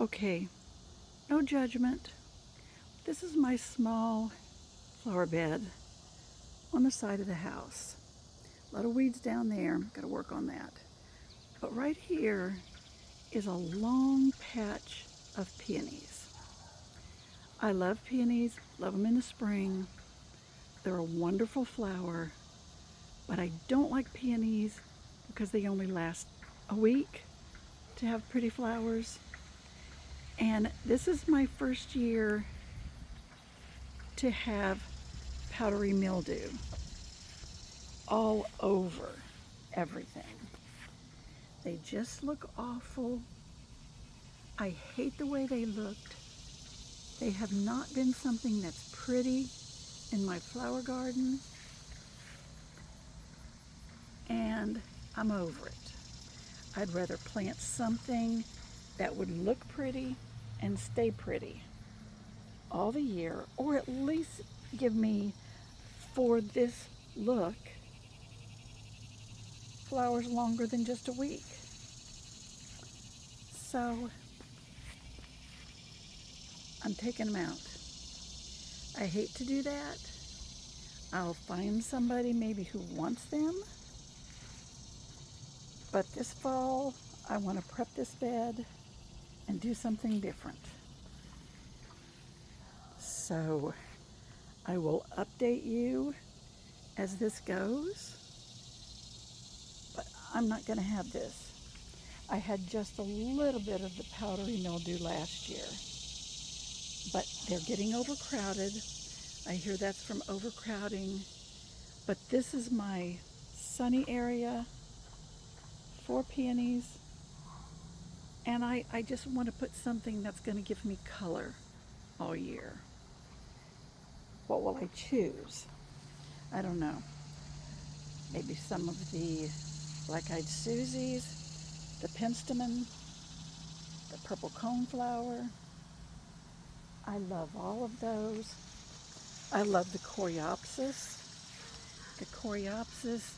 Okay, no judgment. This is my small flower bed on the side of the house. A lot of weeds down there, gotta work on that. But right here is a long patch of peonies. I love peonies, love them in the spring. They're a wonderful flower, but I don't like peonies because they only last a week to have pretty flowers. And this is my first year to have powdery mildew all over everything. They just look awful. I hate the way they looked. They have not been something that's pretty in my flower garden, and I'm over it. I'd rather plant something that would look pretty and stay pretty all the year, or at least give me, for this look, flowers longer than just a week. So I'm taking them out. I hate to do that. I'll find somebody maybe who wants them. But this fall, I want to prep this bed and do something different. So I will update you as this goes. But I'm not going to have this. I had just a little bit of the powdery mildew last year. But they're getting overcrowded. I hear that's from overcrowding. But this is my sunny area for peonies. And I just want to put something that's going to give me color all year. What will I choose? I don't know. Maybe some of the black-eyed Susies, the penstemon, the purple coneflower. I love all of those. I love the coreopsis. The coreopsis,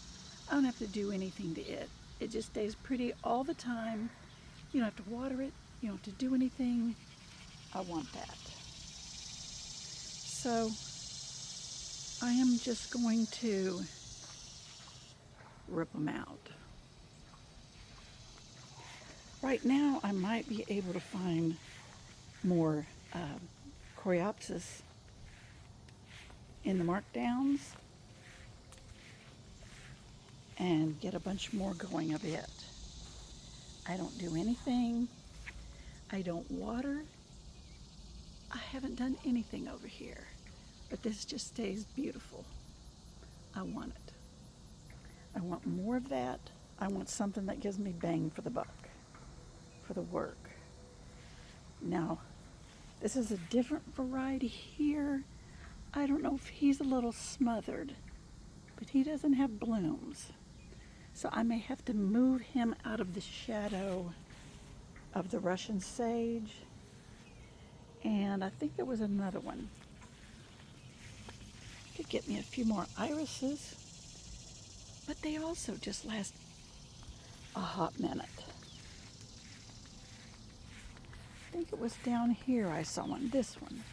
I don't have to do anything to it. It just stays pretty all the time. You don't have to water it. You don't have to do anything. I want that. So I am just going to rip them out. Right now, I might be able to find more coreopsis in the markdowns and get a bunch more going of it. I don't do anything. I don't water. I haven't done anything over here, but this just stays beautiful. I want it. I want more of that. I want something that gives me bang for the buck, for the work. Now, this is a different variety here. I don't know if he's a little smothered, but he doesn't have blooms. So I may have to move him out of the shadow of the Russian sage. And I think there was another one. Could get me a few more irises, but they also just last a hot minute. I think it was down here I saw one, this one.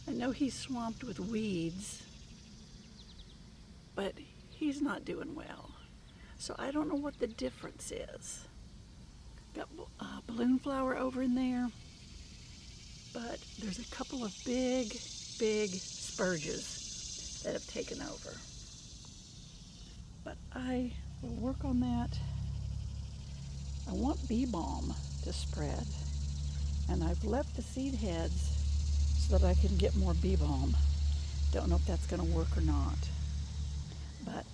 I know he's swamped with weeds, but he's not doing well. So I don't know what the difference is. Got balloon flower over in there, but there's a couple of big spurges that have taken over. But I will work on that. I want bee balm to spread, and I've left the seed heads so that I can get more bee balm. Don't know if that's going to work or not, but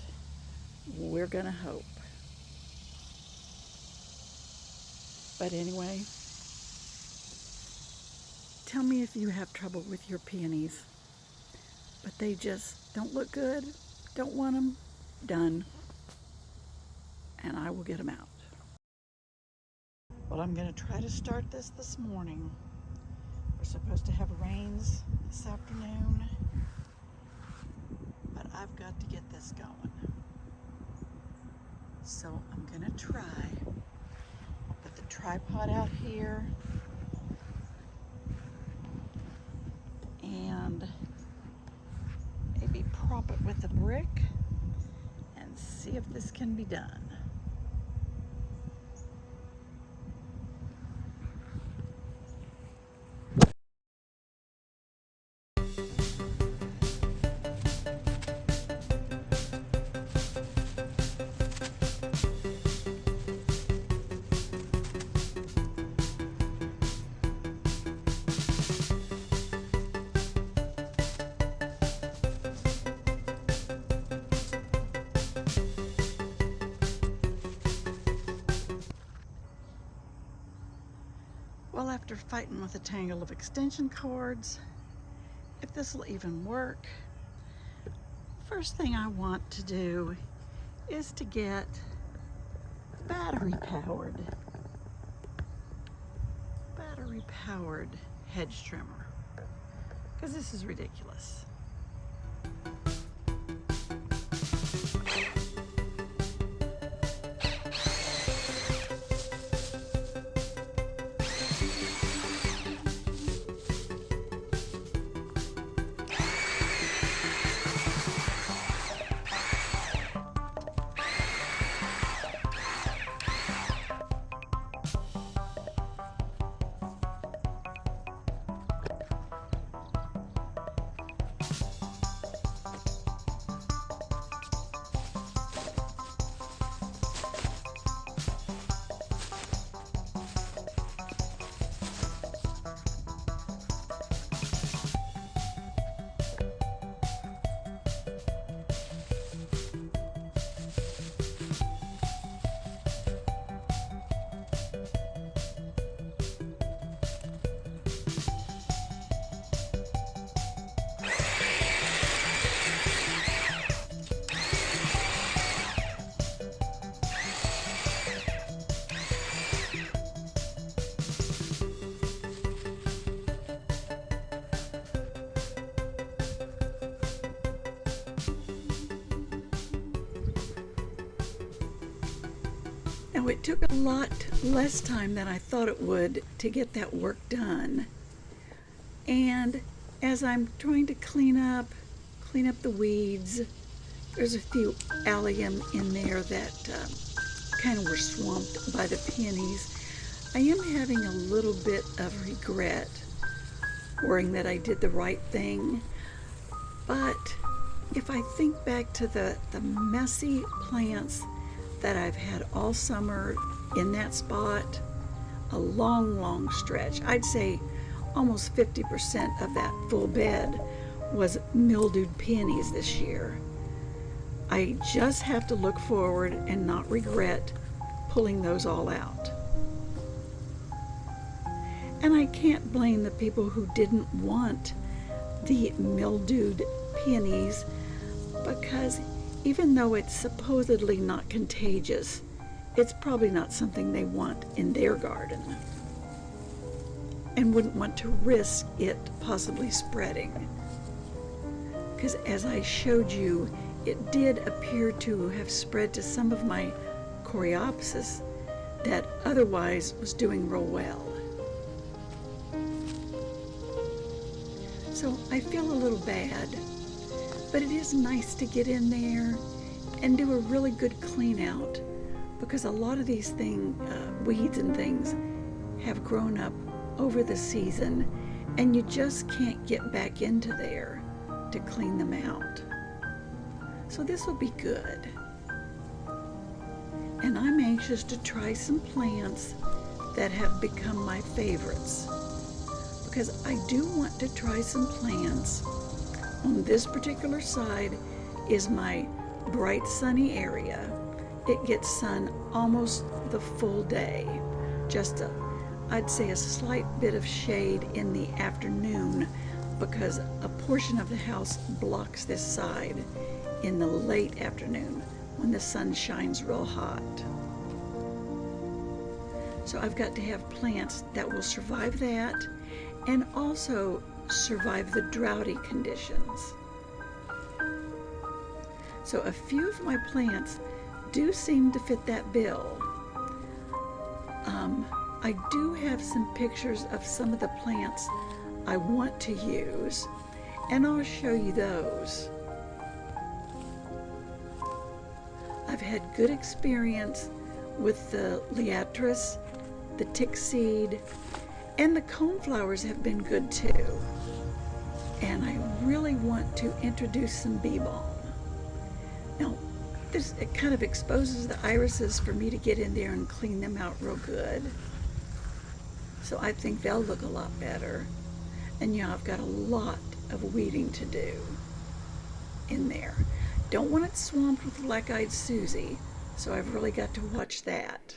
we're going to hope. But anyway, tell me if you have trouble with your peonies, but they just don't look good, don't want them, done, and I will get them out. Well, I'm going to try to start this morning. We're supposed to have rains this afternoon, but I've got to get this going. So I'm going to try, but the tripod out here and maybe prop it with a brick and see if this can be done. Well, after fighting with a tangle of extension cords, if this will even work, first thing I want to do is to get battery powered hedge trimmer, because this is ridiculous. Now, it took a lot less time than I thought it would to get that work done. And as I'm trying to clean up the weeds, there's a few allium in there that kind of were swamped by the peonies. I am having a little bit of regret, worrying that I did the right thing. But if I think back to the messy plants that I've had all summer in that spot, a long stretch, I'd say almost 50% of that full bed was mildewed peonies this year. I just have to look forward and not regret pulling those all out. And I can't blame the people who didn't want the mildewed peonies, because even though it's supposedly not contagious, it's probably not something they want in their garden and wouldn't want to risk it possibly spreading. Because as I showed you, it did appear to have spread to some of my coreopsis that otherwise was doing real well. So I feel a little bad, but it is nice to get in there and do a really good clean out, because a lot of these weeds and things have grown up over the season and you just can't get back into there to clean them out. So this will be good. And I'm anxious to try some plants that have become my favorites, because I do want to try some plants. On this particular side is my bright sunny area. It gets sun almost the full day. Just I'd say a slight bit of shade in the afternoon, because a portion of the house blocks this side in the late afternoon when the sun shines real hot. So I've got to have plants that will survive that and also survive the droughty conditions. So a few of my plants do seem to fit that bill. I do have some pictures of some of the plants I want to use, and I'll show you those. I've had good experience with the liatris, the tick seed, and the coneflowers have been good too. And I really want to introduce some bee balm. Now, it kind of exposes the irises for me to get in there and clean them out real good. So I think they'll look a lot better. And yeah, I've got a lot of weeding to do in there. Don't want it swamped with black-eyed Susie, so I've really got to watch that.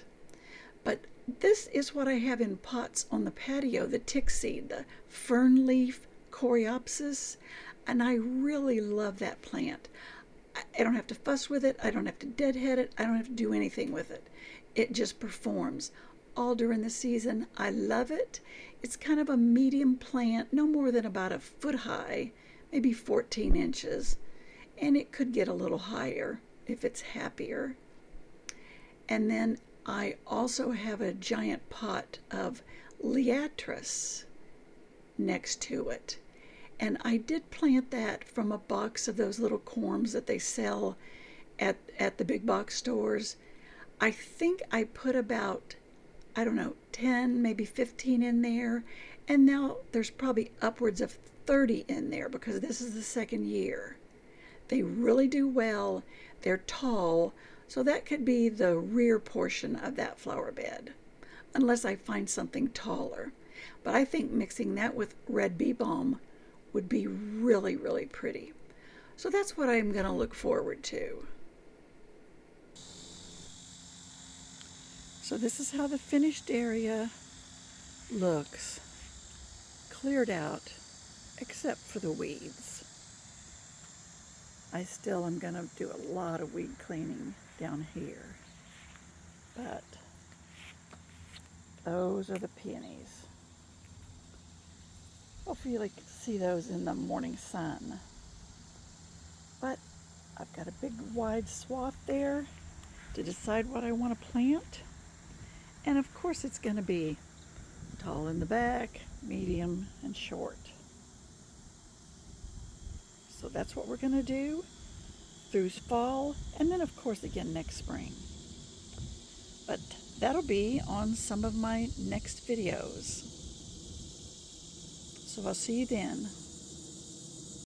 But this is what I have in pots on the patio, the tick seed, the fern leaf coreopsis, and I really love that plant. I don't have to fuss with it, I don't have to deadhead it, I don't have to do anything with it. It just performs all during the season. I love it. It's kind of a medium plant, no more than about a foot high, maybe 14 inches, and it could get a little higher if it's happier. And then I also have a giant pot of liatris next to it. And I did plant that from a box of those little corms that they sell at the big box stores. I think I put about, I don't know, 10, maybe 15 in there. And now there's probably upwards of 30 in there because this is the second year. They really do well. They're tall, so that could be the rear portion of that flower bed, unless I find something taller. But I think mixing that with red bee balm would be really, really pretty. So that's what I'm going to look forward to. So this is how the finished area looks, cleared out, except for the weeds. I still am going to do a lot of weed cleaning down here, but those are the peonies. Hopefully you can see those in the morning sun. But I've got a big wide swath there to decide what I want to plant. And of course it's going to be tall in the back, medium, and short. So that's what we're going to do through fall, and then of course again next spring. But that'll be on some of my next videos. So I'll see you then.